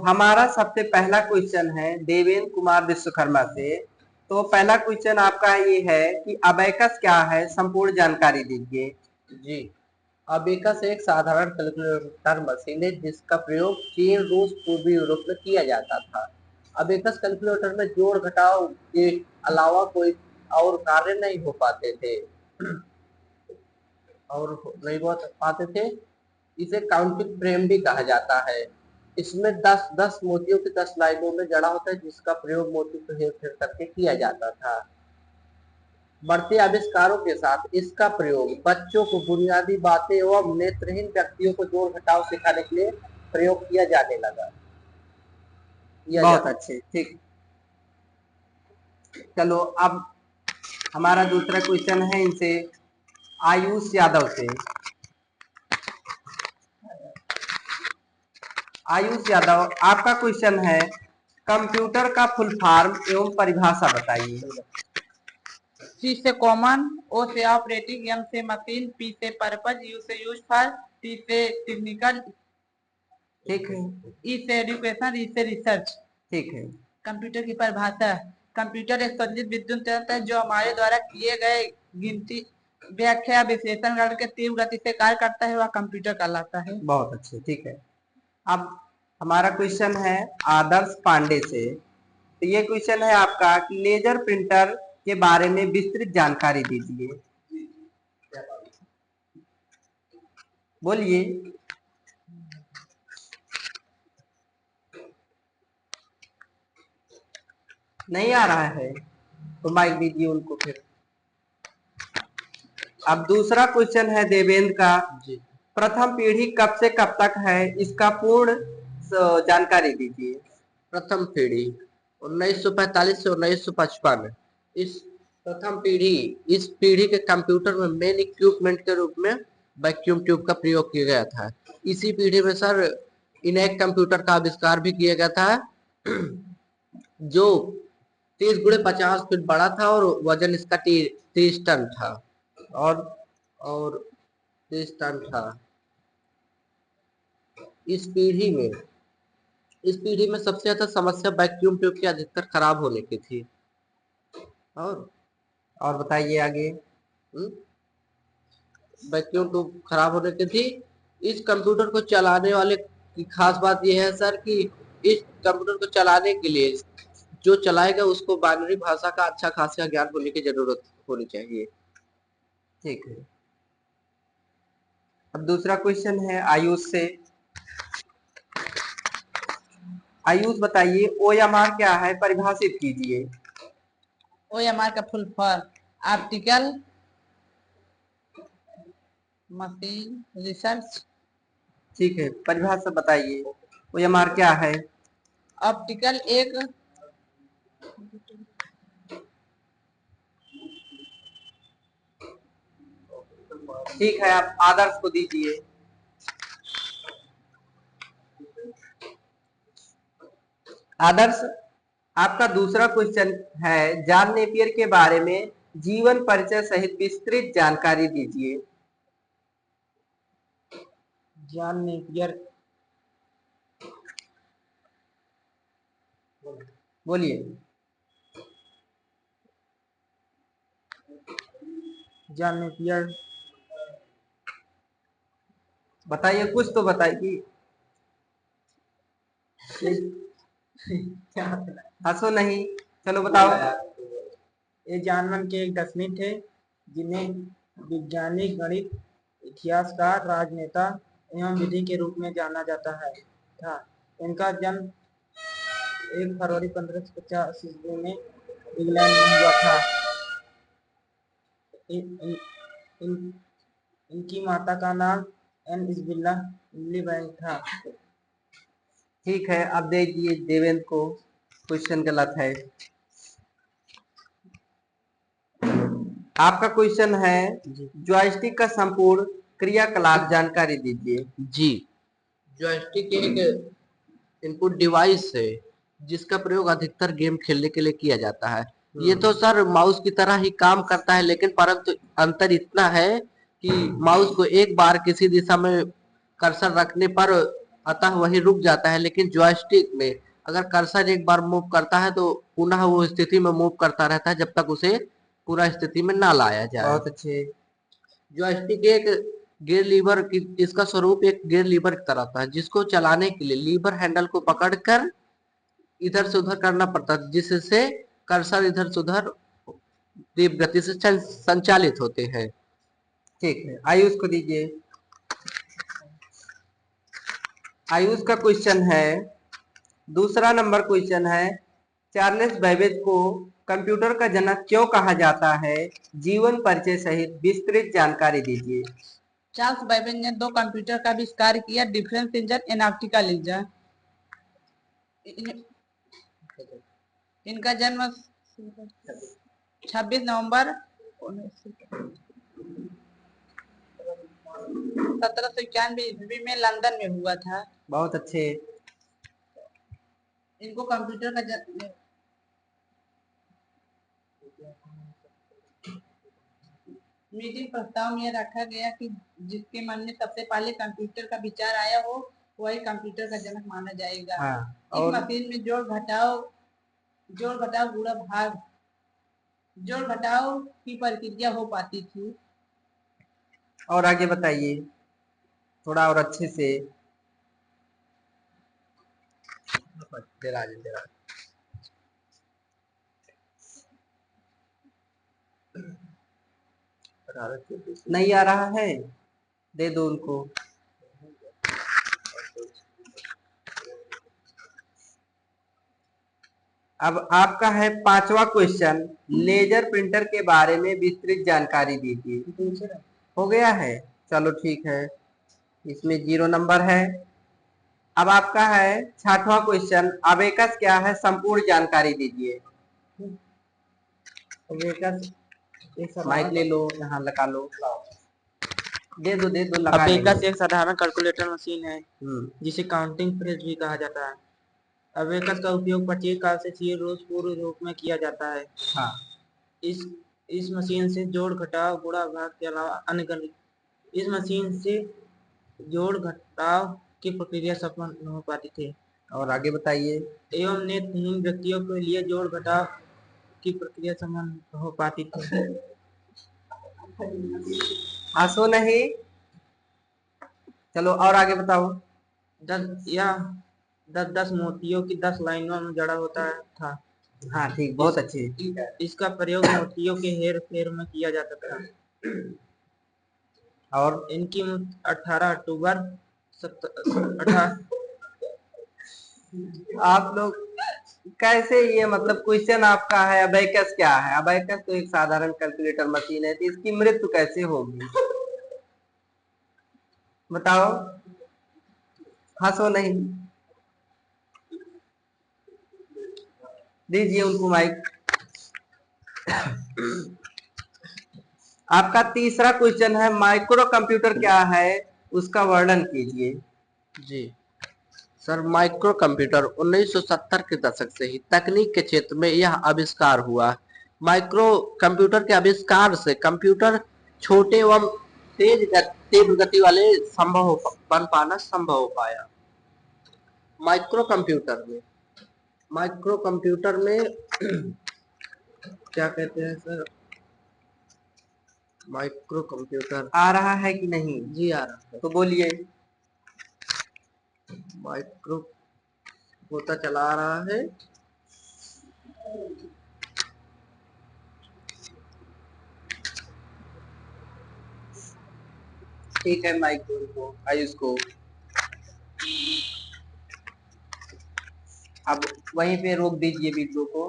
हमारा सबसे पहला क्वेश्चन है देवेंद्र कुमार विश्वकर्मा से। तो पहला क्वेश्चन आपका ये है कि अबेकस क्या है, संपूर्ण जानकारी दीजिए। जी, अबेकस एक साधारण कैलकुलेटर मशीन है जिसका प्रयोग चीन, रूस, पूर्वी यूरोप में किया जाता था। अबेकस कैलकुलेटर में जोड़ घटाव के अलावा कोई और कार्य नहीं हो पाते थे इसे काउंटिंग फ्रेम भी कहा जाता है। इसमें 10 मोतियों की 10 लाइनों में जड़ा होता है जिसका प्रयोग मोती को हेर फेर करके किया जाता था। बढ़ते आविष्कारों के साथ इसका प्रयोग बच्चों को बुनियादी बातें एवं नेत्रहीन व्यक्तियों को जोड़ घटाव सिखाने के लिए प्रयोग किया जाने लगा। बहुत अच्छे, ठीक। चलो अब हमारा दूसरा क्वेश्चन है इनसे आयुष यादव से। आयुष यादव, आपका क्वेश्चन है कंप्यूटर का फुल फॉर्म एवं परिभाषा बताइए। C से कॉमन, O से ऑपरेटिंग, M से मशीन, P से पर्पज, U से यूजफुल, T से टेक्निकल, ठीक है, E से एजुकेशन, E से रिसर्च। ठीक है। कंप्यूटर की परिभाषा, कंप्यूटर एक संजीत विद्युत तंत्र है जो हमारे द्वारा किए गए गिनती, व्याख्या, विश्लेषण करके तीव्र गति से कार्य करता है, वह कंप्यूटर कहलाता है। बहुत अच्छे, ठीक है। अब हमारा क्वेश्चन है आदर्श पांडे से। तो ये क्वेश्चन है आपका कि लेजर प्रिंटर के बारे में विस्तृत जानकारी दीजिए। बोलिए। नहीं आ रहा है तो माइक दीजिए उनको फिर। अब दूसरा क्वेश्चन है देवेंद्र का। प्रथम पीढ़ी कब से कब तक है, इसका पूर्ण जानकारी दीजिए। प्रथम पीढ़ी 1945 से 1955। इस प्रथम पीढ़ी इस पीढ़ी के कंप्यूटर में मेन इक्विपमेंट के रूप में वैक्यूम ट्यूब का प्रयोग किया गया था। इसी पीढ़ी में सर इनैक कंप्यूटर का आविष्कार भी किया गया था जो 30 गुणे 50 फीट बड़ा था और वजन इसका 30 टन था और 30 टन था। इस पीढ़ी में सबसे ज्यादा समस्या वैक्यूम ट्यूब के अधिकतर खराब होने की थी। और बताइए आगे। वैक्यूम ट्यूब खराब होने की थी। इस कंप्यूटर को चलाने वाले की खास बात यह है सर कि इस कंप्यूटर को चलाने के लिए जो चलाएगा उसको बाइनरी भाषा का अच्छा खासा ज्ञान होने की जरूरत होनी चाहिए। ठीक है। अब दूसरा क्वेश्चन है आयुष से। आयुष बताइए OMR क्या है, परिभाषित कीजिए। OMR का full form optical machine research. ठीक है, परिभाषा बताइए OMR क्या है। ऑप्टिकल एक ठीक है, आप आदर्श को दीजिए। आदर्श, आपका दूसरा क्वेश्चन है जॉन नेपियर के बारे में जीवन परिचय सहित विस्तृत जानकारी दीजिए। जॉन नेपियर, बोलिए। जॉन नेपियर, बताइए, कुछ तो बताइए। हंसो नहीं, चलो बताओ। ये जानवर के एक दर्शनी थे जिन्हें वैज्ञानिक, गणित, इतिहासकार, राजनेता एवं विधि के रूप में जाना जाता है था। इनका जन्म 1 फरवरी 1550 ईस्वी में इंग्लैंड में हुआ था। इनकी माता का नाम एन इज़ाबेला मिलीबैग था। ठीक है, अब देखिए देवेंद्र को क्वेश्चन गलत है। आपका क्वेश्चन है जॉयस्टिक का संपूर्ण क्रियाकलाप जानकारी दीजिए। जी, जॉयस्टिक एक इनपुट डिवाइस है जिसका प्रयोग अधिकतर गेम खेलने के लिए किया जाता है। ये तो सर माउस की तरह ही काम करता है, लेकिन परंतु अंतर इतना है कि माउस को एक बार किसी दिशा में कर्सर रखने पर अतः वही रुक जाता है, लेकिन जॉयस्टिक में अगर कर्सर एक बार मूव करता है तो पुनः वो स्थिति में मूव करता रहता है जब तक उसे पूरा स्थिति में ना लाया जाए। बहुत अच्छे। जॉयस्टिक एक गियर लीवर की, इसका स्वरूप एक गियर लीवर की तरह था, जिसको चलाने के लिए लीवर हैंडल को पकड़कर इधर से उधर करना पड़ता है, जिससे कर्सर इधर से उधर तीव्र गति से संचालित होते हैं। ठीक है, आयुष को दीजिए। आयुष का क्वेश्चन है, दूसरा नंबर क्वेश्चन है, चार्ल्स बेबेज को कंप्यूटर का जनक क्यों कहा जाता है? जीवन परिचय सहित विस्तृत जानकारी दीजिए। चार्ल्स बेबेज ने 2 कंप्यूटर का आविष्कार किया, difference engine and optical engine. इनका जन्म 26 नवंबर 1791 ईस्वी में लंदन में हुआ था। बहुत अच्छे। इनको कंप्यूटर का मीटिंग प्रस्ताव में रखा गया कि जिसके मन में सबसे पहले कंप्यूटर का विचार आया हो वही कंप्यूटर का जनक माना जाएगा। हाँ, इस मशीन में जोड़ घटाव गुणा भाग जोड़ घटाव की प्रक्रिया हो पाती थी। और आगे बताइए थोड़ा और अच्छे से। नहीं आ रहा है, दे दो उनको। अब आपका है 5वां क्वेश्चन, लेजर प्रिंटर के बारे में विस्तृत जानकारी दीजिए। हो गया है, चलो ठीक है, इसमें 0 नंबर है। अब आपका है 6वां क्वेश्चन, अबेकस क्या है? संपूर्ण जानकारी दीजिए। अबेकस माइक ले लो, यहाँ लगा लो, दे दो लगा अबेकस लेंगे। एक साधारण कैलकुलेटर मशीन है जिसे काउंटिंग प्रेस भी कहा जाता है। अबेकस का उपयोग प्राचीन काल से 6 रोज पूर्व रूप में किया जाता है। हाँ। इस मशीन से जोड़ घटाव गुणा भाग के अलावा अन्य गणित इस मशीन से जोड़ घटाव की प्रक्रिया संपन्न हो पाती थी। और आगे बताइए। एवं नेत्रहीन व्यक्तियों के लिए जोड़ घटाव की प्रक्रिया संपन्न हो पाती थी। आंसू नहीं, चलो और आगे बताओ। 10 मोतियों की 10 लाइनों में जड़ा होता था। हाँ ठीक, बहुत अच्छे। इसका प्रयोग मोतियों के हेर फेर में किया जाता था। और इनकी 18 अक्टूबर 18 आप लोग कैसे, ये मतलब क्वेश्चन आपका है अबेकस क्या है? अबेकस तो एक साधारण कैलकुलेटर मशीन है, तो इसकी मृत्यु कैसे होगी बताओ? हंसो नहीं, दीजिए उनको माइक। आपका तीसरा क्वेश्चन है, माइक्रो कंप्यूटर क्या है? उसका वर्णन कीजिए। जी सर, माइक्रो कंप्यूटर 1970 के दशक से ही तकनीक के क्षेत्र में यह आविष्कार हुआ। माइक्रो कंप्यूटर के आविष्कार से कंप्यूटर छोटे एवं तीव्र गति वाले बन पाना संभव हो पाया। माइक्रो कंप्यूटर में क्या कहते हैं सर? माइक्रो कंप्यूटर आ रहा है कि नहीं? जी आ रहा है। तो बोलिए। माइक्रो होता चला आ रहा है। ठीक है, माइक को आयुष को। अब वहीं पे रोक दीजिए वीडियो को।